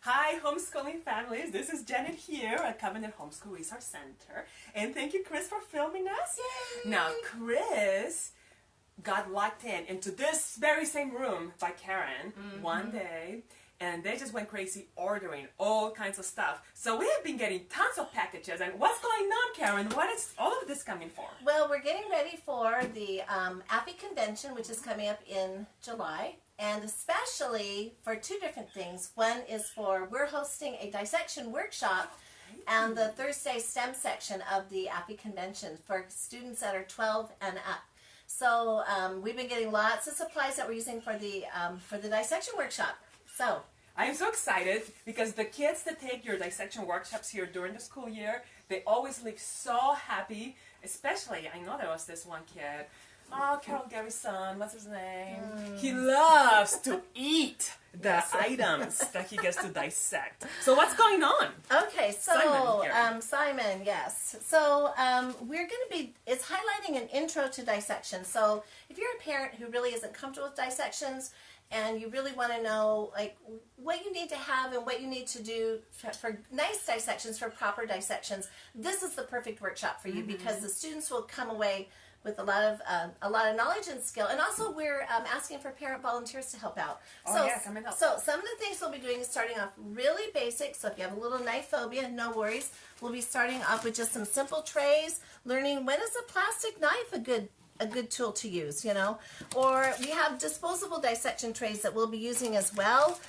Hi, homeschooling families. This is Janet here at Covenant Homeschool Resource Center. And thank you, Chris, for filming us. Yay! Now, Chris got locked into this very same room by Karen one day. And they just went crazy ordering all kinds of stuff. So we have been getting tons of packages. And what's going on, Karen? What is all of this coming for? Well, we're getting ready for the AFHE convention, which is coming up in July. And especially for two different things. One is we're hosting a dissection workshop and the Thursday STEM section of the AFHE convention for students that are 12 and up. So we've been getting lots of supplies that we're using for the dissection workshop. So I am so excited because the kids that take your dissection workshops here during the school year, they always leave so happy. Especially, I know there was this one kid. Oh, Carol Gary's son, what's his name? He loves to eat the items that he gets to dissect. So what's going on? Okay, so Simon, yes. So we're going to be, it's highlighting an intro to dissection. So if you're a parent who really isn't comfortable with dissections and you really want to know like what you need to have and what you need to do for nice dissections, for proper dissections, this is the perfect workshop for you because the students will come away with a lot of knowledge and skill, and also we're asking for parent volunteers to help out. Come and help. So some of the things we'll be doing is starting off really basic. So if you have a little knife phobia, no worries. We'll be starting off with just some simple trays, learning when is a plastic knife a good tool to use, you know. Or we have disposable dissection trays that we'll be using as well.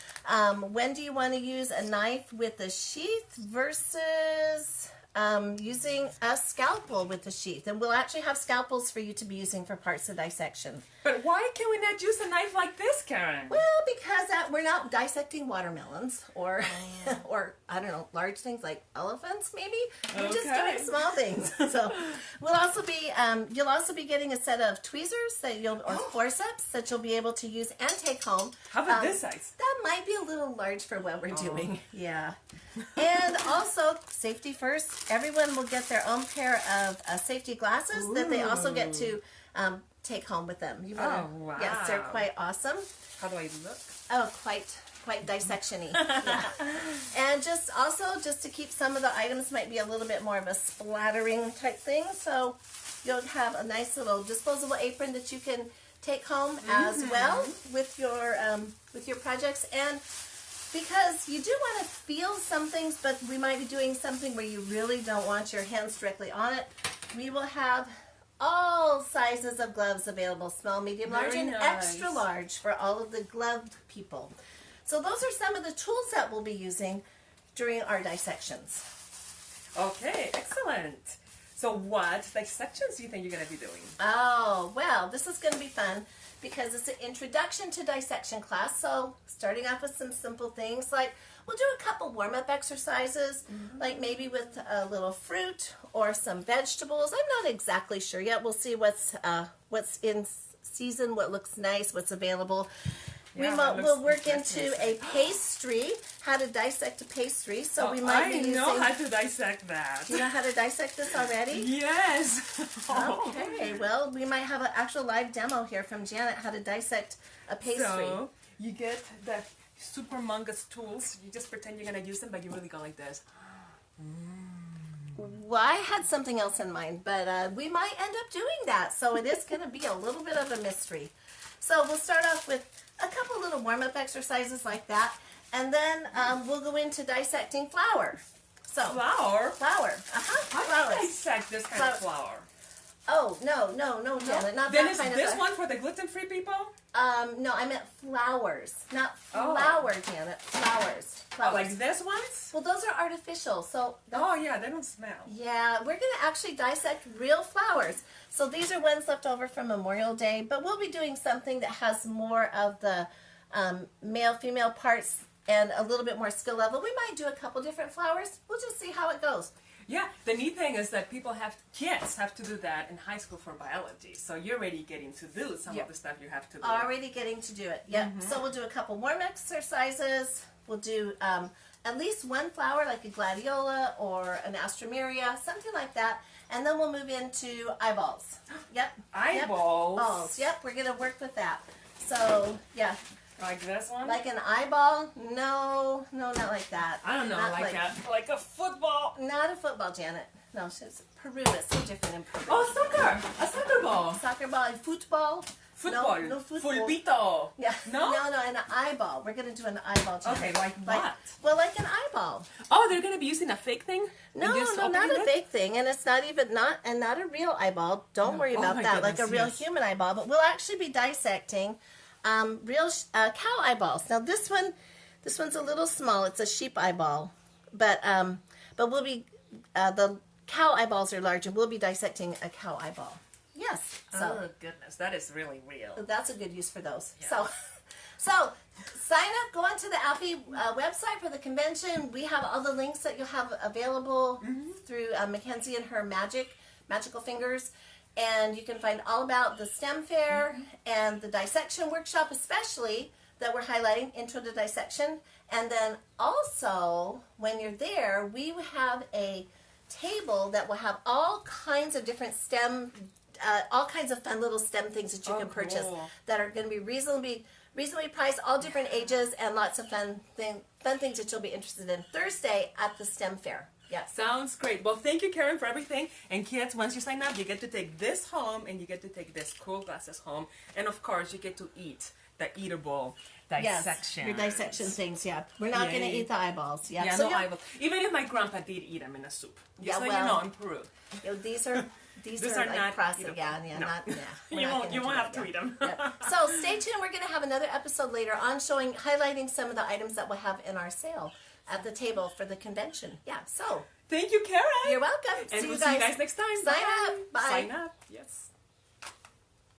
When do you want to use a knife with a sheath versus using a scalpel with the sheath? And we'll actually have scalpels for you to be using for parts of dissection. But why can we not use a knife like this, Karen? Well, because we're not dissecting watermelons or or I don't know, large things like elephants maybe. We're just doing small things. So we'll also be you'll also be getting a set of tweezers or forceps that you'll be able to use and take home. How about this size? That might be a little large for what we're doing. Yeah. And also, safety first, everyone will get their own pair of safety glasses that they also get to take home with them. Wow. Yes, they're quite awesome. How do I look? Oh, quite dissection-y. Yeah. And just to keep some of the items might be a little bit more of a splattering type thing. So you'll have a nice little disposable apron that you can take home as well with your projects. And because you do want to feel some things, but we might be doing something where you really don't want your hands directly on it, we will have all sizes of gloves available, small, medium, large, and extra large for all of the gloved people. So those are some of the tools that we'll be using during our dissections. Okay, excellent. So what dissections do you think you're going to be doing? Oh, well, this is going to be fun because it's an introduction to dissection class. So starting off with some simple things like we'll do a couple warm-up exercises, like maybe with a little fruit or some vegetables. I'm not exactly sure yet. We'll see what's in season, what looks nice, what's available. Yeah, we'll work into a pastry, how to dissect a pastry. So we might be using... I know how to dissect that. Do you know how to dissect this already? Yes. Okay, well, we might have an actual live demo here from Janet how to dissect a pastry. So you get the super humongous tools. You just pretend you're going to use them, but you really go like this. Well, I had something else in mind, but we might end up doing that. So it is going to be a little bit of a mystery. So we'll start off with a couple little warm-up exercises like that, and then we'll go into dissecting flour. So Flour? Flour. How do you dissect this kind of flour? Oh, no, Janet, not then that kind of Then is this one for the gluten-free people? No, I meant flowers, not flour, Janet. Flowers. Oh, like this ones? Well, those are artificial, so... Oh, yeah, they don't smell. Yeah, we're going to actually dissect real flowers. So these are ones left over from Memorial Day, but we'll be doing something that has more of the male-female parts and a little bit more skill level. We might do a couple different flowers. We'll just see how it goes. Yeah, the neat thing is that kids have to do that in high school for biology. So you're already getting to do some of the stuff you have to do. Already getting to do it, yep. So we'll do a couple warm exercises. We'll do at least one flower, like a gladiola or an astromeria, something like that. And then we'll move into eyeballs. Yep. Eyeballs? Balls. Yep, we're going to work with that. So, yeah. Like this one? Like an eyeball? No, not like that. I don't know, Not like a football. Not a football, Janet. No, she's Peru. It's so different in Peru. Oh, soccer. A soccer ball. Soccer ball and football. Football. No football. Fulbito. Yeah. No? No, an eyeball. We're going to do an eyeball. Janet. Okay, like what? Well, like an eyeball. Oh, they're going to be using a fake thing? No, not a fake thing, and it's not even not a real eyeball. Don't worry about that. Goodness, like a real yes. human eyeball, but we'll actually be dissecting real cow eyeballs. Now this one's a little small. It's a sheep eyeball, but we'll be the cow eyeballs are large, and we'll be dissecting a cow eyeball. Yes. So oh goodness, that is really real. that's a good use for those. Yeah. So sign up. Go onto the AFHE website for the convention. We have all the links that you'll have available through Mackenzie and her magical fingers. And you can find all about the STEM fair and the dissection workshop, especially that we're highlighting, Intro to Dissection. And then also, when you're there, we have a table that will have all kinds of different STEM, all kinds of fun little STEM things that you can purchase that are going to be reasonably priced, all different ages, and lots of fun things that you'll be interested in Thursday at the STEM fair. Yeah. Sounds great. Well, thank you, Karen, for everything. And kids, once you sign up, you get to take this home, and you get to take this cool glasses home. And of course, you get to eat the eatable dissection. Yes, your dissection things, yeah. We're not going to eat the eyeballs. Yeah, so no eyeballs. Even if my grandpa did eat them in a soup. Just so you know, in Peru. These are like not processed. eatable. Yeah, No. not. Yeah, You won't have to eat them. Yeah. So stay tuned. We're going to have another episode later on highlighting some of the items that we'll have in our sale at the table for the convention. Yeah, so. Thank you, Karen. You're welcome. And we'll see you guys next time. Sign up. Bye. Sign up. Yes.